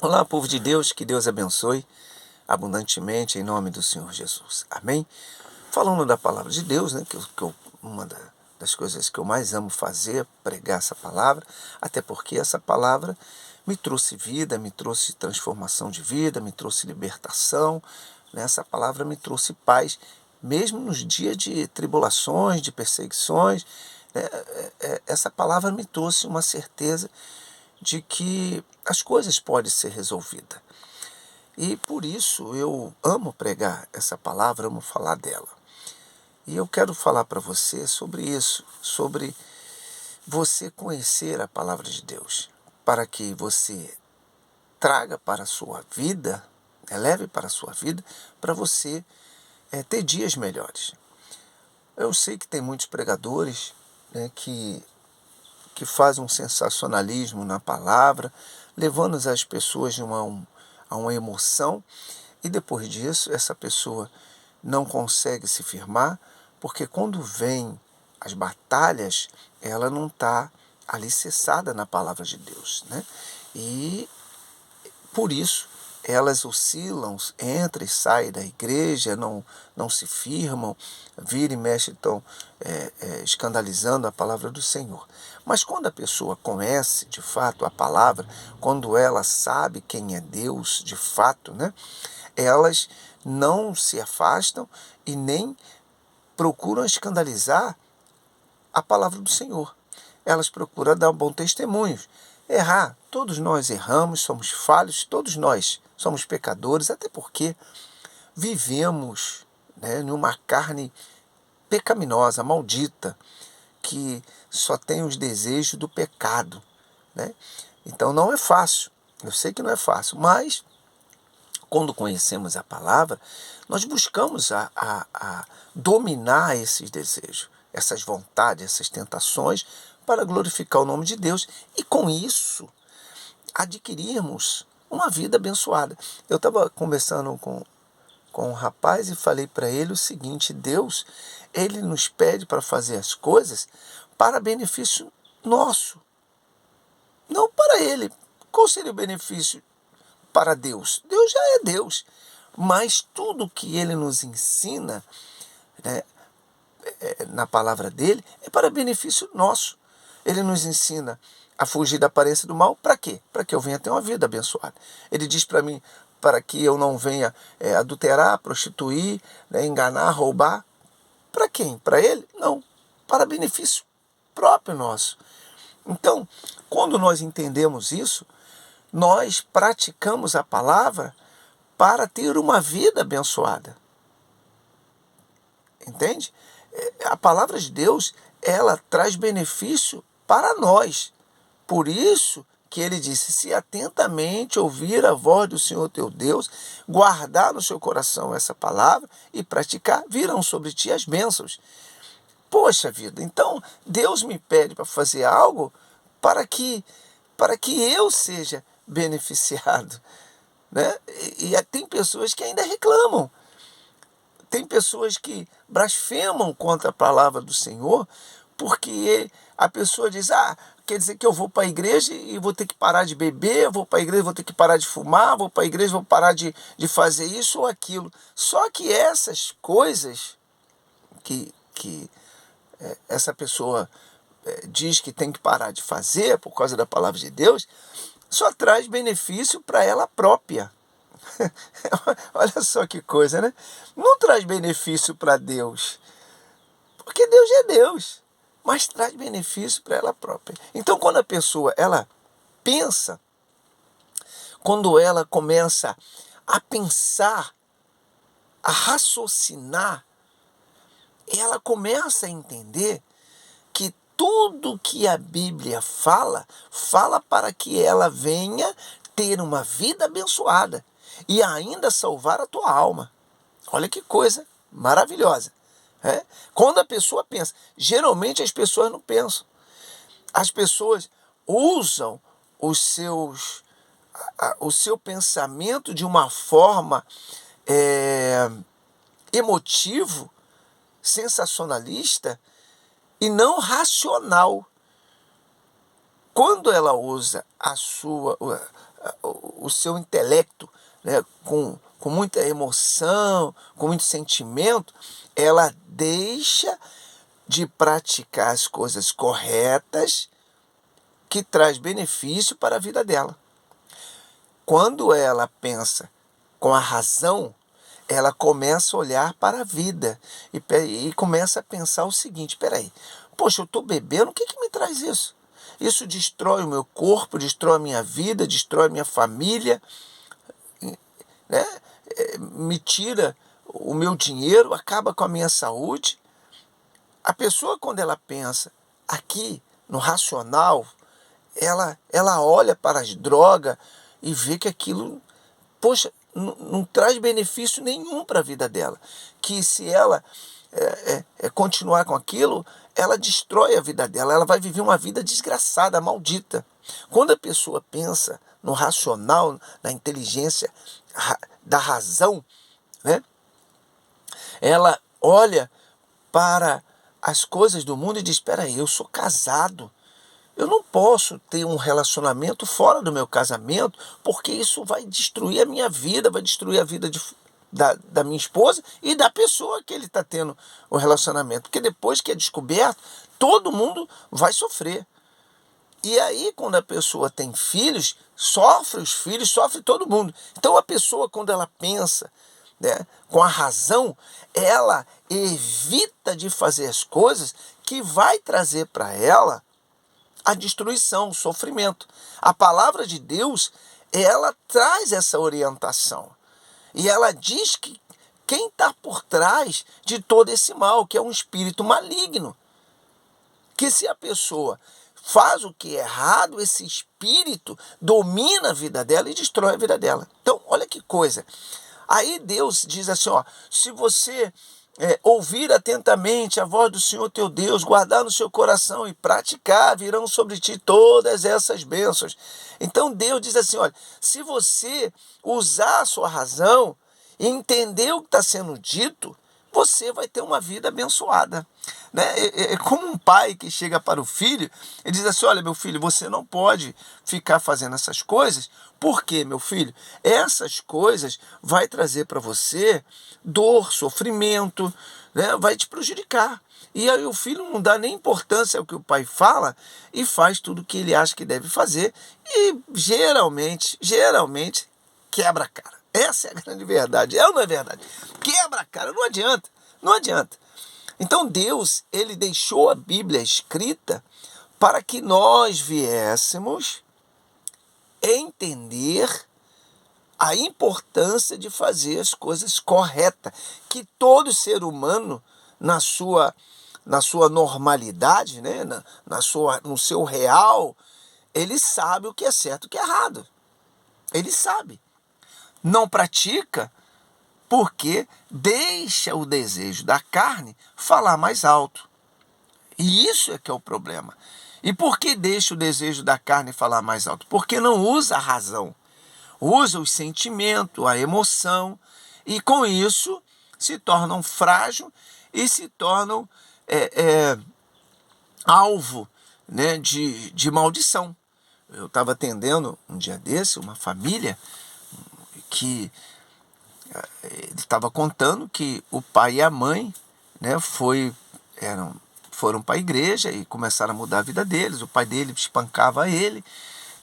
Olá, povo de Deus, que Deus abençoe abundantemente em nome do Senhor Jesus. Amém? Falando da palavra de Deus, né, uma das coisas que eu mais amo fazer é pregar essa palavra, até porque essa palavra me trouxe vida, me trouxe transformação de vida, me trouxe libertação, né? Essa palavra me trouxe paz, mesmo nos dias de tribulações, de perseguições, né? Essa palavra me trouxe uma certeza de que as coisas podem ser resolvidas. E por isso eu amo pregar essa palavra, amo falar dela. E eu quero falar para você sobre isso, sobre você conhecer a palavra de Deus, para que você traga para a sua vida, leve para a sua vida, para você ter dias melhores. Eu sei que tem muitos pregadores, né, que fazem um sensacionalismo na palavra, levando as pessoas a uma emoção, e depois disso essa pessoa não consegue se firmar, porque quando vem as batalhas, ela não está alicerçada na palavra de Deus, né? E por isso elas oscilam, entram e saem da igreja, não se firmam, vira e mexe, estão escandalizando a palavra do Senhor. Mas quando a pessoa conhece de fato a palavra, quando ela sabe quem é Deus de fato, né, elas não se afastam e nem procuram escandalizar a palavra do Senhor. Elas procuram dar um bom testemunho. Errar, todos nós erramos, somos falhos, todos nós somos pecadores, até porque vivemos, né, numa carne pecaminosa, maldita, que só tem os desejos do pecado, né? Então não é fácil, eu sei que não é fácil, mas quando conhecemos a palavra, nós buscamos a dominar esses desejos, essas vontades, essas tentações, para glorificar o nome de Deus e com isso adquirirmos uma vida abençoada. Eu estava conversando com um rapaz e falei para ele o seguinte: Deus, ele nos pede para fazer as coisas para benefício nosso, não para ele. Qual seria o benefício para Deus? Deus já é Deus, mas tudo que ele nos ensina, né, na palavra dele é para benefício nosso. Ele nos ensina a fugir da aparência do mal. Para quê? Para que eu venha ter uma vida abençoada. Ele diz para mim para que eu não venha adulterar, prostituir, né, enganar, roubar. Para quem? Para ele? Não. Para benefício próprio nosso. Então, quando nós entendemos isso, nós praticamos a palavra para ter uma vida abençoada. Entende? A palavra de Deus, ela traz benefício para nós. Por isso que ele disse: se atentamente ouvir a voz do Senhor teu Deus, guardar no seu coração essa palavra e praticar, virão sobre ti as bênçãos. Poxa vida, então Deus me pede para fazer algo para que eu seja beneficiado, né? E tem pessoas que ainda reclamam. Tem pessoas que blasfemam contra a palavra do Senhor, porque a pessoa diz: quer dizer que eu vou para a igreja e vou ter que parar de beber, vou para a igreja, vou ter que parar de fumar, vou para a igreja, vou parar de fazer isso ou aquilo. Só que essas coisas que essa pessoa diz que tem que parar de fazer por causa da palavra de Deus, só traz benefício para ela própria. Olha só que coisa, né? Não traz benefício para Deus, porque Deus é Deus, mas traz benefício para ela própria. Então, quando a pessoa ela pensa, quando ela começa a pensar, a raciocinar, ela começa a entender que tudo que a Bíblia fala, fala para que ela venha ter uma vida abençoada e ainda salvar a tua alma. Olha que coisa maravilhosa. Quando a pessoa pensa, geralmente as pessoas não pensam. As pessoas usam o seu pensamento de uma forma emotivo, sensacionalista e não racional. Quando ela usa o seu intelecto, né, com muita emoção, com muito sentimento, ela deixa de praticar as coisas corretas que traz benefício para a vida dela. Quando ela pensa com a razão, ela começa a olhar para a vida e começa a pensar o seguinte: peraí, poxa, eu estou bebendo, o que me traz isso? Isso destrói o meu corpo, destrói a minha vida, destrói a minha família, né? Me tira o meu dinheiro, acaba com a minha saúde. A pessoa, quando ela pensa aqui no racional, ela olha para as drogas e vê que aquilo, poxa, não traz benefício nenhum para a vida dela. Que se ela continuar com aquilo, ela destrói a vida dela, ela vai viver uma vida desgraçada, maldita. Quando a pessoa pensa no racional, na inteligência da razão, né, ela olha para as coisas do mundo e diz: espera aí, eu sou casado, eu não posso ter um relacionamento fora do meu casamento, porque isso vai destruir a minha vida, vai destruir a vida da minha esposa e da pessoa que ele está tendo o relacionamento. Porque depois que é descoberto, todo mundo vai sofrer. E aí, quando a pessoa tem filhos, sofre os filhos, sofre todo mundo. Então, a pessoa, quando ela pensa, né, com a razão, ela evita de fazer as coisas que vai trazer para ela a destruição, o sofrimento. A palavra de Deus, ela traz essa orientação. E ela diz que quem está por trás de todo esse mal, que é um espírito maligno. Que se a pessoa faz o que é errado, esse espírito domina a vida dela e destrói a vida dela. Então, olha que coisa. Aí Deus diz assim, ó, se você ouvir atentamente a voz do Senhor teu Deus, guardar no seu coração e praticar, virão sobre ti todas essas bênçãos. Então Deus diz assim, olha, se você usar a sua razão e entender o que está sendo dito, você vai ter uma vida abençoada. Né? É como um pai que chega para o filho e diz assim, olha, meu filho, você não pode ficar fazendo essas coisas, porque, meu filho, essas coisas vai trazer para você dor, sofrimento, né? Vai te prejudicar. E aí o filho não dá nem importância ao que o pai fala e faz tudo o que ele acha que deve fazer e geralmente quebra a cara. Essa é a grande verdade. É ou não é verdade? Quebra a cara, não adianta, não adianta. Então Deus, ele deixou a Bíblia escrita para que nós viéssemos entender a importância de fazer as coisas corretas, que todo ser humano, na sua normalidade, né, no seu real, ele sabe o que é certo e o que é errado. Ele sabe. Não pratica porque deixa o desejo da carne falar mais alto. E isso é que é o problema. E por que deixa o desejo da carne falar mais alto? Porque não usa a razão. Usa o sentimento, a emoção, e com isso se tornam frágeis e se tornam alvo, né, de maldição. Eu estava atendendo um dia desse uma família que ele estava contando que o pai e a mãe, né, foram para a igreja e começaram a mudar a vida deles. O pai dele espancava ele,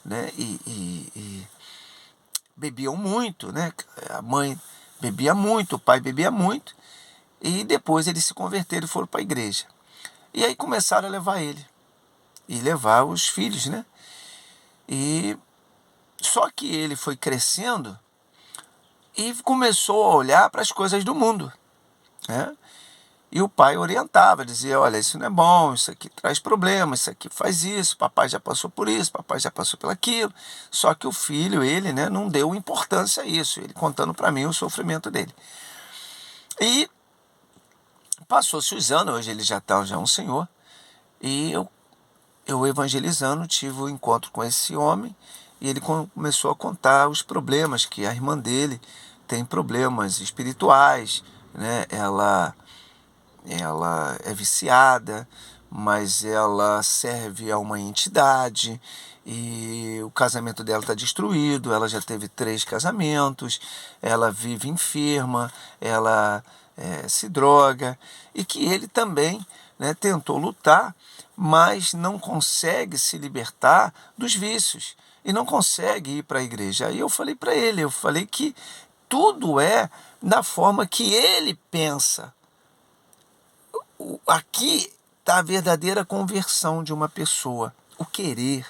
né, e bebiam muito, né? A mãe bebia muito, o pai bebia muito, e depois eles se converteram e foram para a igreja. E aí começaram a levar ele, e levar os filhos, né? E só que ele foi crescendo e começou a olhar para as coisas do mundo, né? E o pai orientava, dizia, olha, isso não é bom, isso aqui traz problemas, isso aqui faz isso, papai já passou por isso, papai já passou por aquilo. Só que o filho, ele, né, não deu importância a isso, ele contando para mim o sofrimento dele. E passou-se os anos, hoje ele já está um senhor, e eu evangelizando, tive um encontro com esse homem, e ele começou a contar os problemas, que a irmã dele tem problemas espirituais, né? Ela é viciada, mas ela serve a uma entidade e o casamento dela está destruído, ela já teve 3 casamentos, ela vive enferma, ela se droga, e que ele também, né, tentou lutar, mas não consegue se libertar dos vícios e não consegue ir para a igreja. Aí eu falei para ele, eu falei que tudo é da forma que ele pensa. Aqui está a verdadeira conversão de uma pessoa, o querer.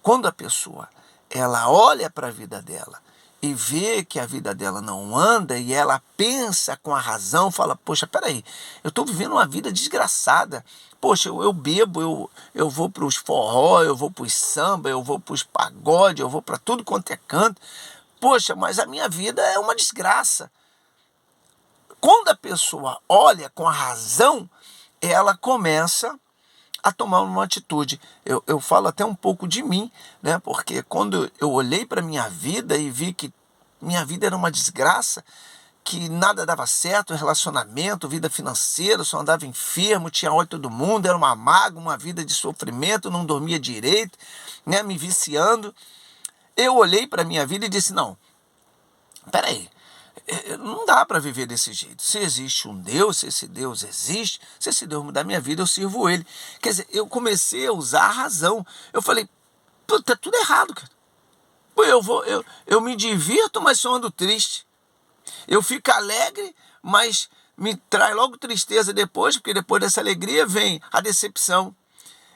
Quando a pessoa ela olha para a vida dela e vê que a vida dela não anda e ela pensa com a razão, fala, poxa, peraí, eu estou vivendo uma vida desgraçada. Poxa, eu bebo, eu vou para os forró, eu vou para os samba, eu vou para os pagode, eu vou para tudo quanto é canto. Poxa, mas a minha vida é uma desgraça. Quando a pessoa olha com a razão, ela começa a tomar uma atitude. Eu falo até um pouco de mim, né? Porque quando eu olhei para a minha vida e vi que minha vida era uma desgraça, que nada dava certo, relacionamento, vida financeira, só andava enfermo, tinha ódio de todo mundo, era uma mágoa, uma vida de sofrimento, não dormia direito, né? Me viciando. Eu olhei para a minha vida e disse, não, peraí, não dá para viver desse jeito. Se existe um Deus, se esse Deus existe, se esse Deus mudar minha vida, eu sirvo Ele. Quer dizer, eu comecei a usar a razão. Eu falei, tá tudo errado, cara. Pô, eu me divirto, mas só ando triste. Eu fico alegre, mas me traz logo tristeza depois, porque depois dessa alegria vem a decepção.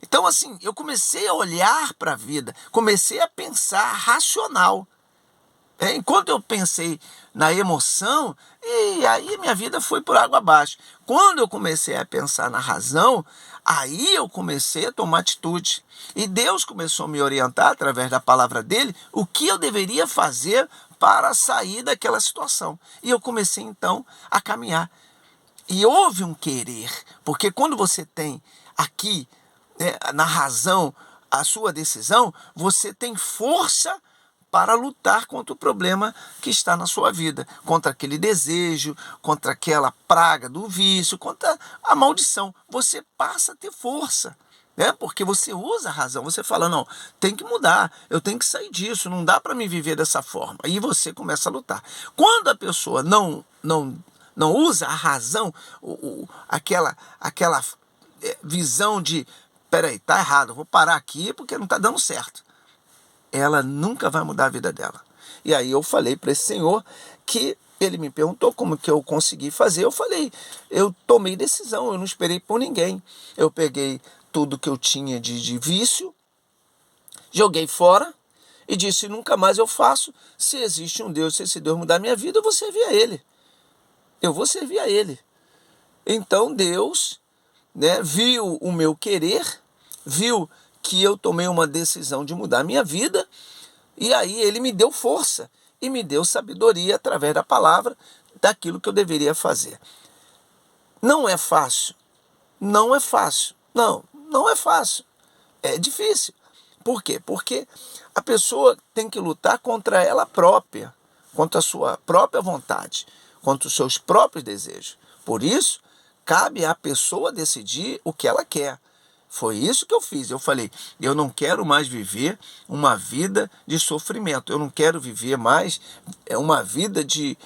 Então, assim, eu comecei a olhar para a vida, comecei a pensar racional. Enquanto eu pensei na emoção, e aí minha vida foi por água abaixo. Quando eu comecei a pensar na razão, aí eu comecei a tomar atitude. E Deus começou a me orientar, através da palavra dele, o que eu deveria fazer para sair daquela situação. E eu comecei então a caminhar. E houve um querer, porque quando você tem aqui, né, na razão, a sua decisão, você tem força para lutar contra o problema que está na sua vida, contra aquele desejo, contra aquela praga do vício, contra a maldição. Você passa a ter força, né? Porque você usa a razão, você fala, não, tem que mudar, eu tenho que sair disso, não dá para me viver dessa forma. E você começa a lutar. Quando a pessoa não usa a razão, aquela visão de, peraí, tá errado, eu vou parar aqui porque não está dando certo, ela nunca vai mudar a vida dela. E aí eu falei para esse senhor que ele me perguntou como que eu consegui fazer. Eu falei, eu tomei decisão, eu não esperei por ninguém. Eu peguei tudo que eu tinha de vício, joguei fora e disse, nunca mais eu faço. Se existe um Deus, se esse Deus mudar a minha vida, eu vou servir a Ele. Eu vou servir a Ele. Então Deus, né, viu o meu querer, viu que eu tomei uma decisão de mudar a minha vida, e aí ele me deu força e me deu sabedoria através da palavra daquilo que eu deveria fazer. Não é fácil, não é fácil, não é fácil, é difícil. Por quê? Porque a pessoa tem que lutar contra ela própria, contra a sua própria vontade, contra os seus próprios desejos. Por isso, cabe à pessoa decidir o que ela quer. Foi isso que eu fiz. Eu falei, eu não quero mais viver uma vida de sofrimento. Eu não quero viver mais uma vida de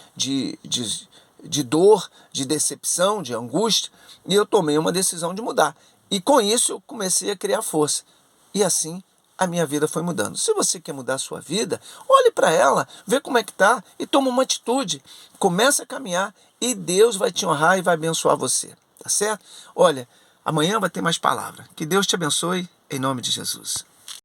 dor, de decepção, de angústia. E eu tomei uma decisão de mudar. E com isso eu comecei a criar força. E assim a minha vida foi mudando. Se você quer mudar a sua vida, olhe para ela, vê como é que está e toma uma atitude. Começa a caminhar e Deus vai te honrar e vai abençoar você. Tá certo? Olha, amanhã vai ter mais palavra. Que Deus te abençoe, em nome de Jesus.